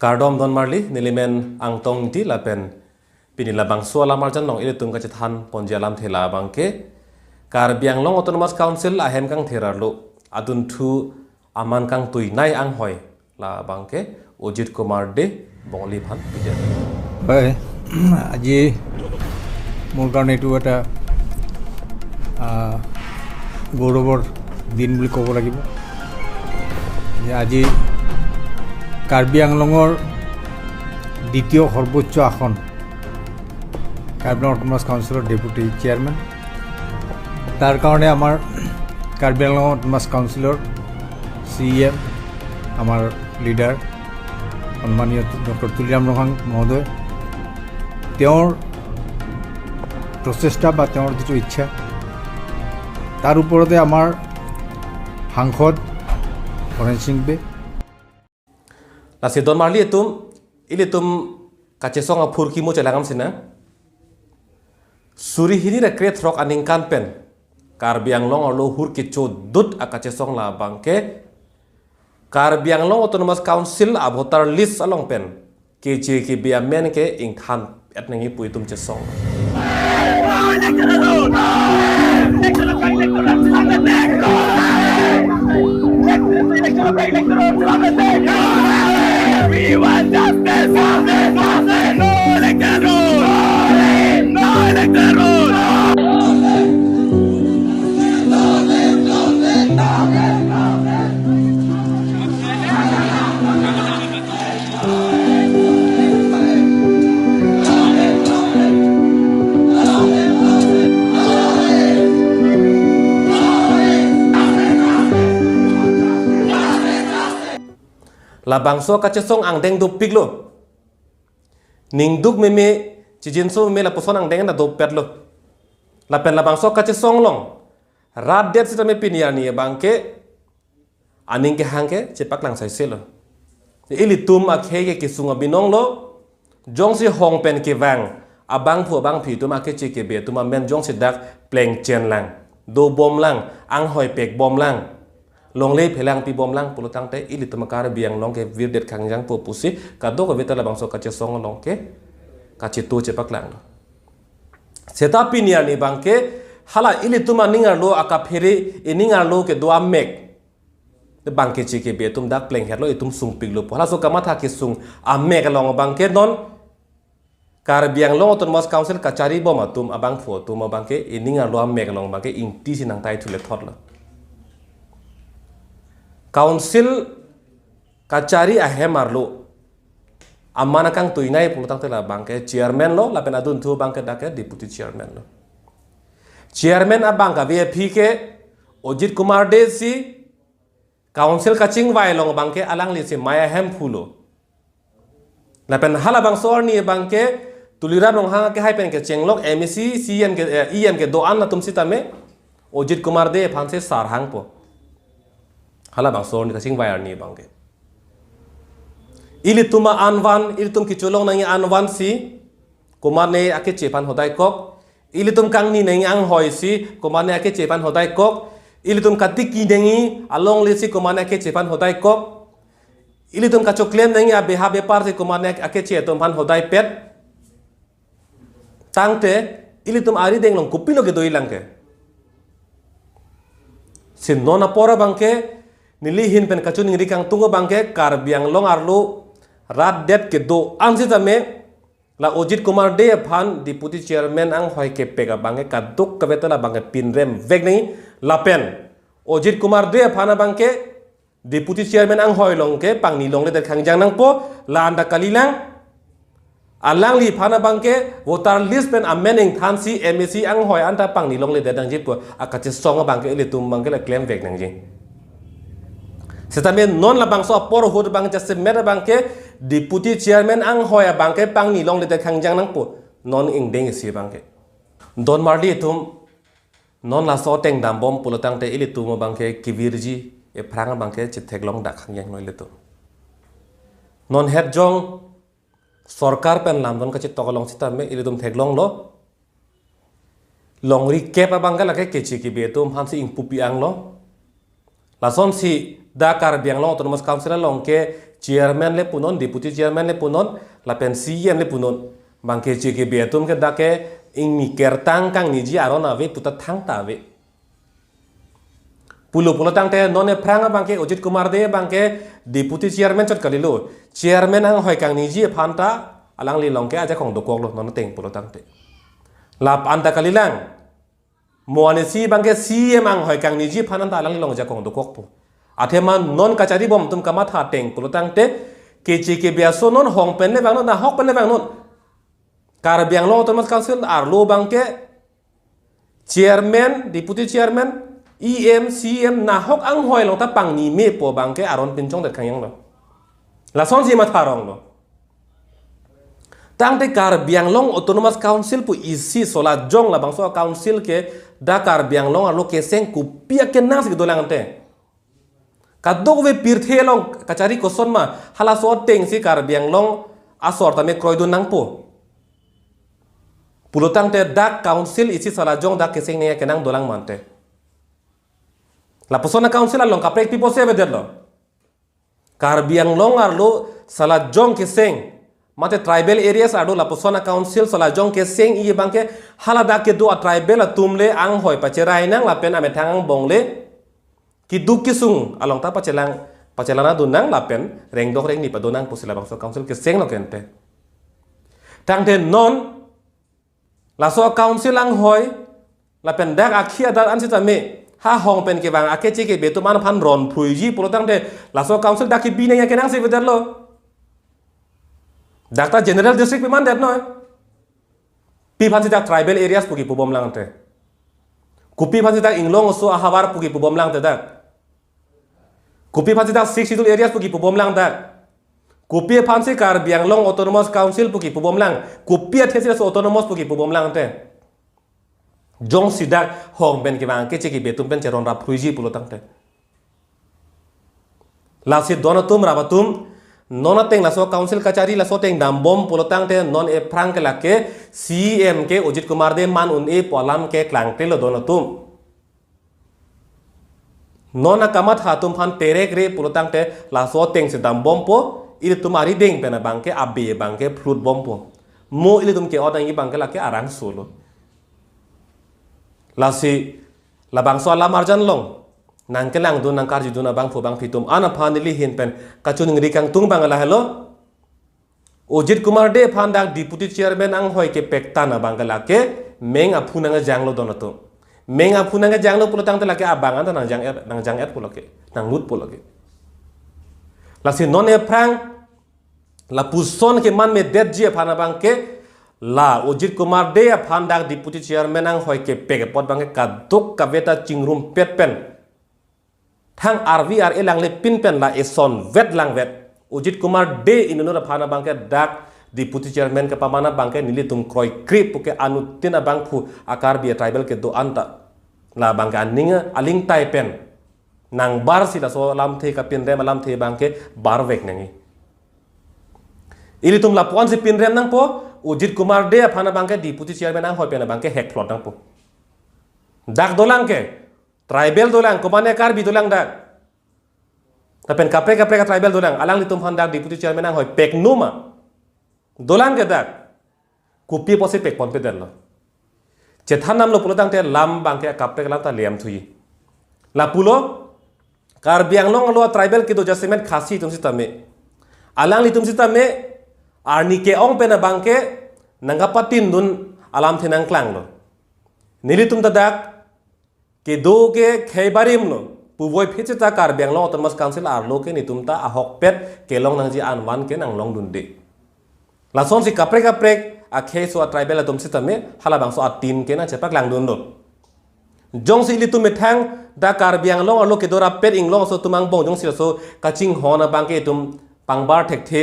Kardom don marli nilimen angtong di lapen pinila bang suala marjan long ili tum kacithan ponjalam thela bangke Karbi Anglong Autonomous Council ahem kang therarlo adun thu aman kang tui nai ang hoi la bangke Ujit Kumar de bongli phan pijar. Baik, আজি মোৰ কাৰণে এইটো এটা গৌৰৱৰ দিন বুলি ক'ব লাগিব যে আজি কাৰ্বি আংলঙৰ দ্বিতীয় সৰ্বোচ্চ আসন কাৰ্বি আংলং অটোনমাছ কাউন্সিলৰ ডেপুটি চেয়াৰমেন তাৰ কাৰণে আমাৰ কাৰ্বি আংলং অটোনমাছ কাউন্সিলৰ CEM আমাৰ লিডাৰ সন্মানীয় ডক্টৰ তুলিৰাম ৰহাং মহোদয় তেওঁৰ প্ৰচেষ্টা বা তেওঁৰ যিটো ইচ্ছা তাৰ ওপৰতে আমাৰ সাংসদ হৰেণ সিং বে Nasi don marli ili tum kacesong apur kimu celangam sina suri hini da kret rok aning pen Karbi Anglong lo hur kicho dut akacesong la bangke Karbi Anglong Autonomous Council abotar list along pen ke biya men ke ingkhan etnengi puitum cesong We want justice! No elected rule! No elected rule! La bangso kacesong ang deng do piglo ning duk meme cijinso meme la poson ang deng na do petlo la pen la bangso kacesong long rat det sita me pinia ni bangke aning ke hangke cepak lang sai selo ili tum akhege kisunga binong lo jong si hong pen ke wang abang phu bang phi tum akhe che ke be tum men jong si dak pleng chen lang do bom lang ang hoi pek bom lang long le phelang pi bom lang pulutang te ili tumakar biang long ke virdet kangjang po pusi kado ko beta la bangso kache song long ke kache tu cepak lang seta pinia ni bangke hala ili tuma ningar lo aka pheri iningar lo ke doa mek de bangke che ke be tum dak pleng herlo itum sung piglo hala so kamatha ke sung amek long bangke non Karbi Anglong Autonomous Council kachari bom atum abang pho tum bangke iningar lo amek long bangke ingti sinang tai thule thot lo Council kacari ahem marlo amana kang tuinai pulutang tela bangke chairman lo lapen adun thu bangke dake deputy chairman lo chairman abangka VIP ke Ujit Kumar de si council kaching vai long bangke alang li si maya hem phulo lapen hala bang sor ni bangke tulira nong hanga ke haipen ke chenglok MEC CM ke EM ke do an na tum sitame Ujit Kumar de phanse sar hang po hala bang sor ni kasing bayar ni bangke ili tuma anwan ili tum kichulong nangi anwan si kumane ake chepan hodai kok ili tum kang ni nangi ang hoi si kumane ake chepan hodai kok ili tum katiki nangi along li si kumane ake chepan hodai kok ili tum kachoklem nangi abe habe par si kumane ake chetum pan hodai pet tangte ili tum ari deng long kupilo ke doi langke sin nona pora bangke nilihin pen kacuning rikang tunggu bangke Karbi Anglong arlo rat det ke do ansi tame la Ujit Kumar de phan deputy chairman ang hoi ke pega bangke kaduk kabeta la bangke pinrem veg nei lapen Ujit Kumar de phana bangke deputy chairman ang hoi long ke pangni long le der khangjang nang po la anda kalilang alang li phana bangke voter list pen amending thansi MEC ang hoi anta pangni long le der dang jip ko akache songa bangke ile tum bangke la claim veg nang ji Setame non la bangso por hur bang jase mera bangke deputy chairman ang hoya bangke pang ni long le de khangjang nang po non ing deng si bangke don marli tum non la so teng dam bom pulotang te ili tum bangke kivirji e pranga bangke chithek long da khangjang noi le to non het jong sarkar pen lam don ka chit tokolong sitame ili tum theklong lo longri kepa bangka la ke kechi ki be tum hansi ing pupi ang lo la son si da Karbi Anglong Autonomous Council long ke chairman le punon deputy chairman le punon la pen CM le punon bangke cheke betum ke dake ing mi kertang kang niji aron ave puta thang ta ave pulo tang te non e pranga bangke Ojit Kumar De bangke deputy chairman chot kalilo chairman ang hoi kang niji phanta alang li longke aja khong dokok lo non teng pulo tang te lap anta kalilang moane si bangke CM ang hoi kang niji phananta alang li long ja khong dokok pu athema non kachari bom tum kama tha teng pulo tang te ke biaso non hong pen le bang non na hok pen le bang non kar biang lo autonomous council arlo bangke chairman deputy chairman EM CM na hok ang hoi long ta pang ni me po bangke aron pinchong det khanyang lo la son si ma tharong lo tang te kar biang long autonomous council pu isi sola jong la bangso council ke da kar biang long arlo ke seng ku pia ke nas ke dolang te kadok ve pirthe long kachari koson ma hala so teng si kar biang long asor ta me kroidun nang po pulutang te dak council isi sola jong dak ke seng ne ke nang dolang mante la persona council along kaprek pipo se vedel lo kar biang long arlo sala jong ke seng mate tribal areas ado la persona council sala jong ke seng iye bangke hala dak ke do a tribal atumle ang hoi pacherai nang la pen ame thang bongle ki duk ki sung along ta pachelana dunang la pen reng dok reng ni padonang pusila bangso council ke seng lo kente tang te non la so council ang hoi la pen dak akhia dan ansita me ha hong pen ke bang akeche ke betu man phan ron phuiji pulotang de la so council dak ki bine ya kenang se vedar lo dakta general district man det no pi phan dak tribal areas pugi pubom lang te kupi phan dak inglong so ahawar pugi pubom lang te dak kupi phan dak 6 schedule areas pugi pubom lang dak kupi phan se kar biang long autonomous council pugi pubom lang kupi athese so autonomous pugi pubom lang te jong sidak hong ben ke bang ke che ki betum pen cheron ra phuiji pulotang te la si donatum rabatum nona teng la so council kachari la so teng dambom pulotang te non e frank la ke CM ke Ojit Kumar De man un e polam ke klang te lo donatum nona kamat hatum phan terek re pulotang te la so teng se dambom po ile tumari deng pena bang ke abe bang ke fruit bom po mo ile tum ke odang i bang ke la ke arang solo lasi labang so la marjan long nang kelang dun nang karji dun bang phu bang pitum ana phanili hin pen kachun ngri kang tung bang la hello Ojit Kumar De phan dak deputy chairman ang hoi ke pekta na bang la ke meng aphu nang janglo donato meng aphu nang janglo pulotang te la ke abang an nang jang et puloke nang lut puloke lasi non e prang la puson ke man me det je phana bang ke la Ojit Kumar De phan dak deputy chairman ang hoi ke pek pot bang ka duk ka veta chingrum pet pen thang RVR elang le pin pen la eson vet lang vet Ojit Kumar De inunura phana bang ke dak deputy chairman ke pamana bang ke nili tum kroi krip ke anu tina bang phu akar bia tribal ke do anta la bang ka ninga aling tai pen nang bar si la so lam the ka pin rem lam the bang ke bar vek nangi ili tum la pon si pin rem nang po Ojit Kumar De phana bang ke deputy chairman ang hoi pen bang ke hek plot nang po dak dolang ke tribal dolang komane kar bi dolang dak tapen kapre ka tribal dolang alang litum phan dak deputy chairman ang hoi pek numa dolang ke dak kupi posi pek pon pe del lo chethan nam lo pulotang te lam bang ke kapre lam ta liam thui la pulo kar biang long lo tribal ki do jasement khasi tum sitame alang litum sitame arni ke ong pe na bang ke nangapatin dun alam thinang klang lo nilitum dadak ke do ke khaybarim lo puvoi phichita kar biang long autonomous council arlo ke nitum ta ahok pet ke long nang ji an wan ke nang long dun de la son si kapre a khe so tribal atom sitame hala bang so atin ke na chepak lang dun lo jong si litum me thang da kar biang long arlo ke dora pet ing long so tumang bong jong si so kaching hona bang ke tum pangbar thek the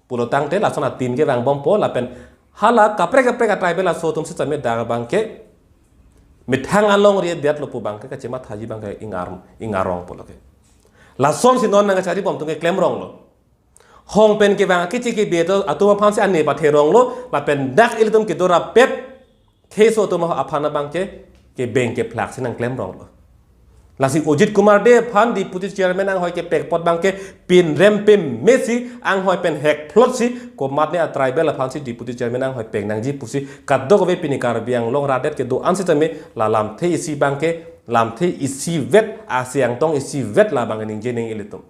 pulotang te la son atin ke bang bom po la pen hala kapre a tribal so tum sitame da bang ke mithang along ri det lo pu bang ke chema thaji bang ke ingarong poloke la som si non na chari bom tung ke klem rong lo hong pen ke bang ke chi ke be to atuma pham se ane pa the rong lo la pen dak il tum ke dora pep ke so tuma aphana bang ke beng ke plak sin ang klem rong lo Lasi Ojit Kumar De Pan Deputy Chairman ang hoy ke pek pot bang ke pin rempim Messi ang hoy pen hek plot si ko mat ne a tribal pan si Deputy Chairman ang hoy pek nang ji pusi kaddo ko be pinikar biang long radet ke do ansi tame la lam the isi bang ke lam the isi vet a siang tong isi vet la bang ning je ning ilitum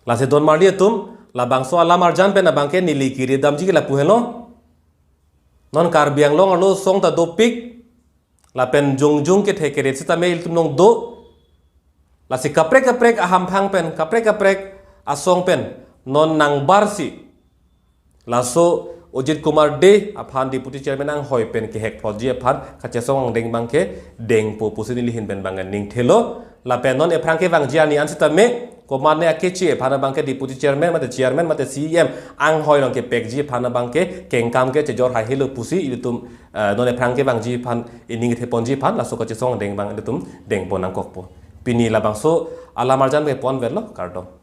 Lasi Don Marli tum la bang so ala marjan pen a bang ke nili kiri dam ji ke la puhelo non kar biang long lo song ta do pik la pen jung ke thekere sita me iltum nong do la si kaprek aham phang pen kaprek asong pen non nang barsi la so Ojit Kumar De aphan Deputy Chairman ang hoy pen ke hek phot ji aphan khache song ang deng bang ke deng po pusini lihin pen bang ning thelo la pen non e phrang ke bang jiani an sita me ko man ne akechi aphan bang ke Deputy Chairman mate CM ang hoy long ke pek ji aphan bang ke kengkam ke che jor hai helo pusi itum non e phrang ke bang ji phan ining the pon ji phan la so khache song deng bang itum deng pon ang kok po Pini labang so ala marjan be pon verlo kardo